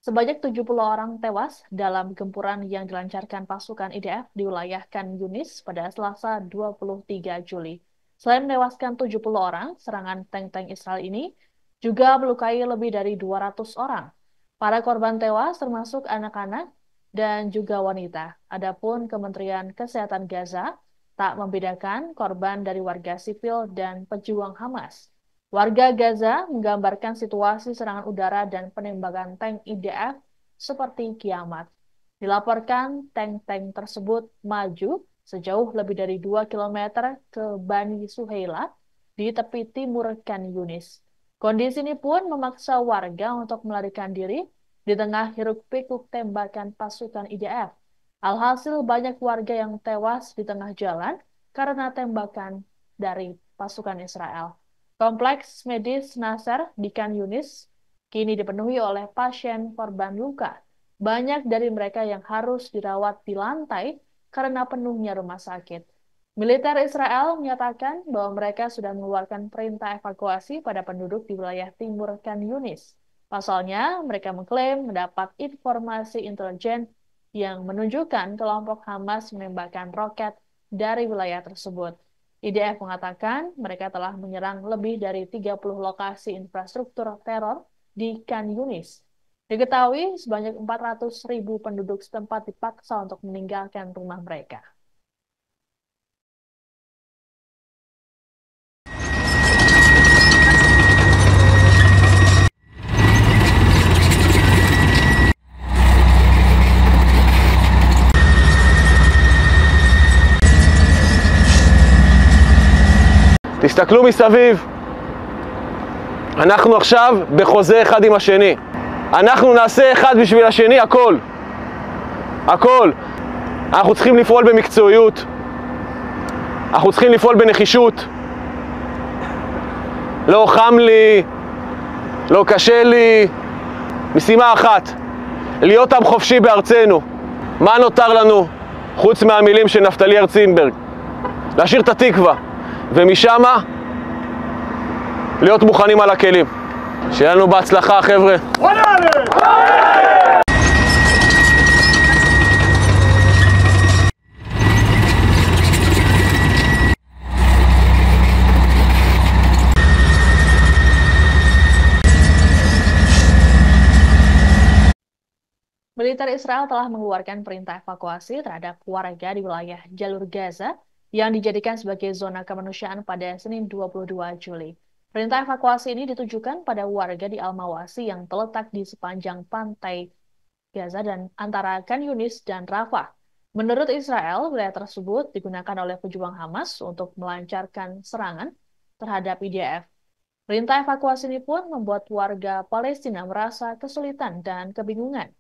Sebanyak 70 orang tewas dalam gempuran yang dilancarkan pasukan IDF di wilayah Khan Yunis pada Selasa 23 Juli. Selain menewaskan 70 orang, serangan tank-tank Israel ini juga melukai lebih dari 200 orang. Para korban tewas termasuk anak-anak dan juga wanita. Adapun Kementerian Kesehatan Gaza tak membedakan korban dari warga sipil dan pejuang Hamas. Warga Gaza menggambarkan situasi serangan udara dan penembakan tank IDF seperti kiamat. Dilaporkan tank-tank tersebut maju sejauh lebih dari 2 kilometer ke Bani Suheila di tepi timur Khan Yunis. Kondisi ini pun memaksa warga untuk melarikan diri di tengah hiruk-pikuk tembakan pasukan IDF. Alhasil banyak warga yang tewas di tengah jalan karena tembakan dari pasukan Israel. Kompleks medis Nasser di Khan Yunis kini dipenuhi oleh pasien korban luka. Banyak dari mereka yang harus dirawat di lantai karena penuhnya rumah sakit. Militer Israel menyatakan bahwa mereka sudah mengeluarkan perintah evakuasi pada penduduk di wilayah timur Khan Yunis. Pasalnya, mereka mengklaim mendapat informasi intelijen yang menunjukkan kelompok Hamas menembakkan roket dari wilayah tersebut. IDF mengatakan mereka telah menyerang lebih dari 30 lokasi infrastruktur teror di Khan Yunis. Diketahui sebanyak 400.000 penduduk setempat dipaksa untuk meninggalkan rumah mereka. תסתכלו מסביב, אנחנו עכשיו בחוזה אחד עם השני. אנחנו נעשה אחד בשביל השני הכל. הכל. אנחנו צריכים לפעול במקצועיות. אנחנו צריכים לפעול בנחישות. לא חם לי, לא קשה לי. משימה אחת, להיות עם חופשי בארצנו. מה נותר לנו חוץ מהמילים של נפתלי הרצינברג? להשאיר את התקווה. ומשם להיות מוכנים על הכלים. שיהיה לנו בהצלחה, חבר'ה. Militer Israel telah mengeluarkan perintah evakuasi terhadap warga di wilayah jalur Gaza yang dijadikan sebagai zona kemanusiaan pada Senin 22 Juli. Perintah evakuasi ini ditujukan pada warga di Al-Mawasi yang terletak di sepanjang pantai Gaza dan antara Khan Yunis dan Rafah. Menurut Israel, wilayah tersebut digunakan oleh pejuang Hamas untuk melancarkan serangan terhadap IDF. Perintah evakuasi ini pun membuat warga Palestina merasa kesulitan dan kebingungan.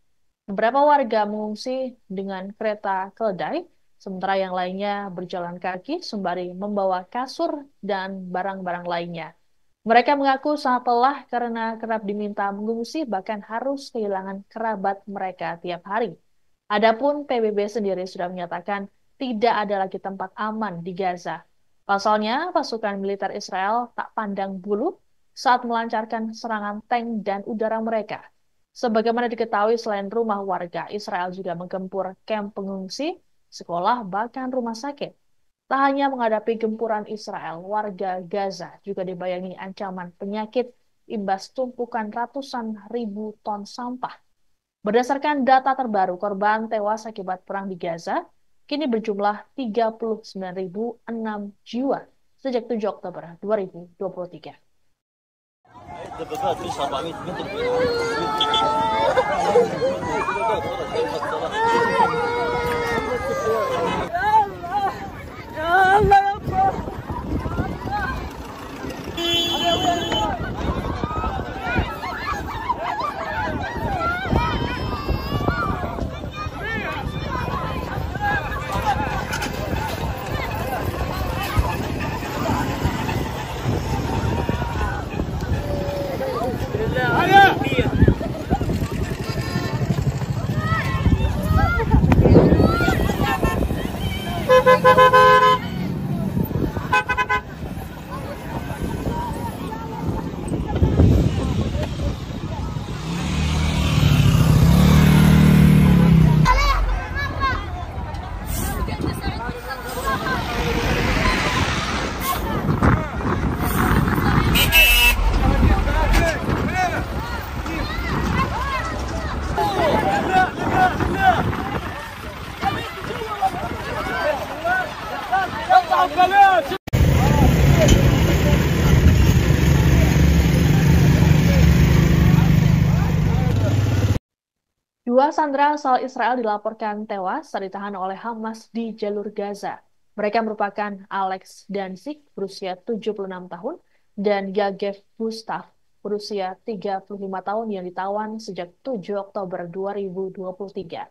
Beberapa warga mengungsi dengan kereta keledai, sementara yang lainnya berjalan kaki sembari membawa kasur dan barang-barang lainnya. Mereka mengaku sangat lelah karena kerap diminta mengungsi bahkan harus kehilangan kerabat mereka tiap hari. Adapun PBB sendiri sudah menyatakan tidak ada lagi tempat aman di Gaza. Pasalnya, pasukan militer Israel tak pandang bulu saat melancarkan serangan tank dan udara mereka. Sebagaimana diketahui, selain rumah warga, Israel juga menggempur kamp pengungsi, sekolah, bahkan rumah sakit. Tak hanya menghadapi gempuran Israel, warga Gaza juga dibayangi ancaman penyakit imbas tumpukan ratusan ribu ton sampah. Berdasarkan data terbaru, korban tewas akibat perang di Gaza kini berjumlah 39.006 jiwa sejak 7 Oktober 2023. ده بقى في 700 متر يا الله يا الله يا الله Dua sandera asal Israel dilaporkan tewas saat ditahan oleh Hamas di jalur Gaza. Mereka merupakan Alex Danzig berusia 76 tahun dan Yagev Gustav berusia 35 tahun yang ditawan sejak 7 Oktober 2023.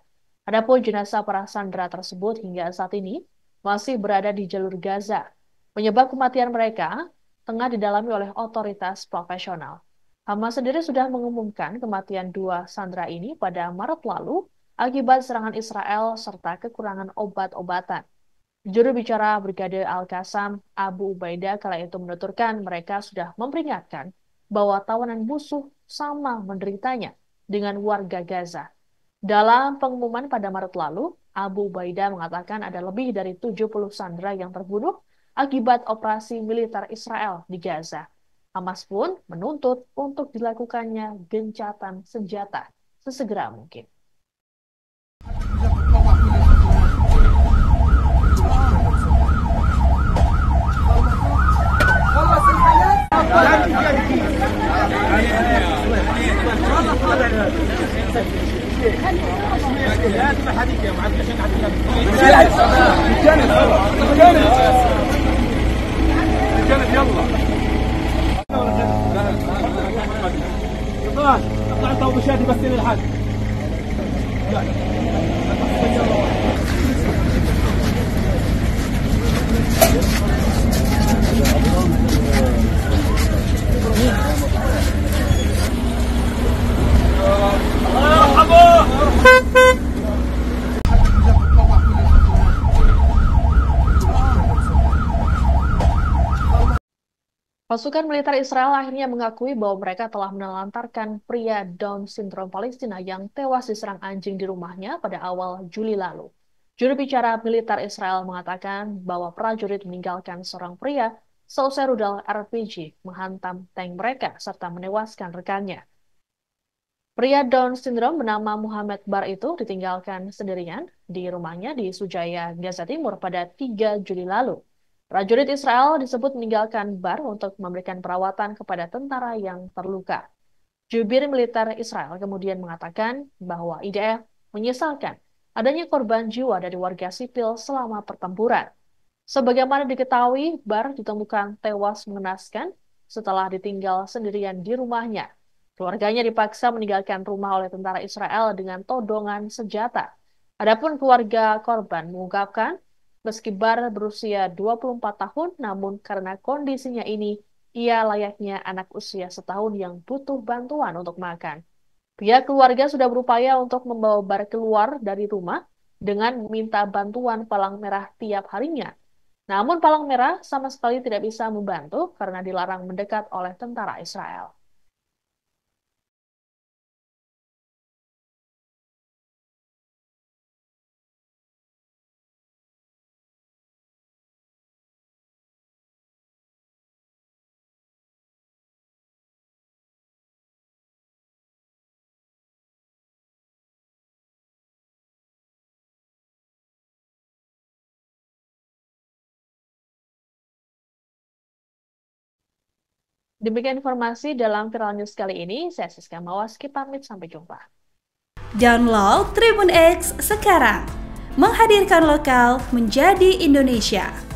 Adapun jenazah para sandera tersebut hingga saat ini masih berada di jalur Gaza. Penyebab kematian mereka tengah didalami oleh otoritas profesional. Hamas sendiri sudah mengumumkan kematian dua sandera ini pada Maret lalu akibat serangan Israel serta kekurangan obat-obatan. Juru bicara Brigade Al-Qassam, Abu Ubaidah, kala itu menuturkan mereka sudah memperingatkan bahwa tawanan musuh sama menderitanya dengan warga Gaza. Dalam pengumuman pada Maret lalu, Abu Ubaidah mengatakan ada lebih dari 70 sandera yang terbunuh akibat operasi militer Israel di Gaza. Hamas pun menuntut untuk dilakukannya gencatan senjata sesegera mungkin. اطلع انت وبشادي بس للحد Pasukan militer Israel akhirnya mengakui bahwa mereka telah menelantarkan pria Down syndrome Palestina yang tewas diserang anjing di rumahnya pada awal Juli lalu. Juru bicara militer Israel mengatakan bahwa prajurit meninggalkan seorang pria seusai rudal RPG menghantam tank mereka serta menewaskan rekannya. Pria Down syndrome bernama Muhammad Bar itu ditinggalkan sendirian di rumahnya di Sujaya, Gaza Timur pada 3 Juli lalu. Prajurit Israel disebut meninggalkan Bar untuk memberikan perawatan kepada tentara yang terluka. Jubir militer Israel kemudian mengatakan bahwa IDF menyesalkan adanya korban jiwa dari warga sipil selama pertempuran. Sebagaimana diketahui, Bar ditemukan tewas mengenaskan setelah ditinggal sendirian di rumahnya. Keluarganya dipaksa meninggalkan rumah oleh tentara Israel dengan todongan senjata. Adapun keluarga korban mengungkapkan, meski Bar berusia 24 tahun, namun karena kondisinya ini, ia layaknya anak usia setahun yang butuh bantuan untuk makan. Pihak keluarga sudah berupaya untuk membawa Bar keluar dari rumah dengan meminta bantuan Palang Merah tiap harinya. Namun Palang Merah sama sekali tidak bisa membantu karena dilarang mendekat oleh tentara Israel. Demikian informasi dalam Viral News kali ini. Saya Siska Mawaski pamit, sampai jumpa. Download Tribun X sekarang, menghadirkan lokal menjadi Indonesia.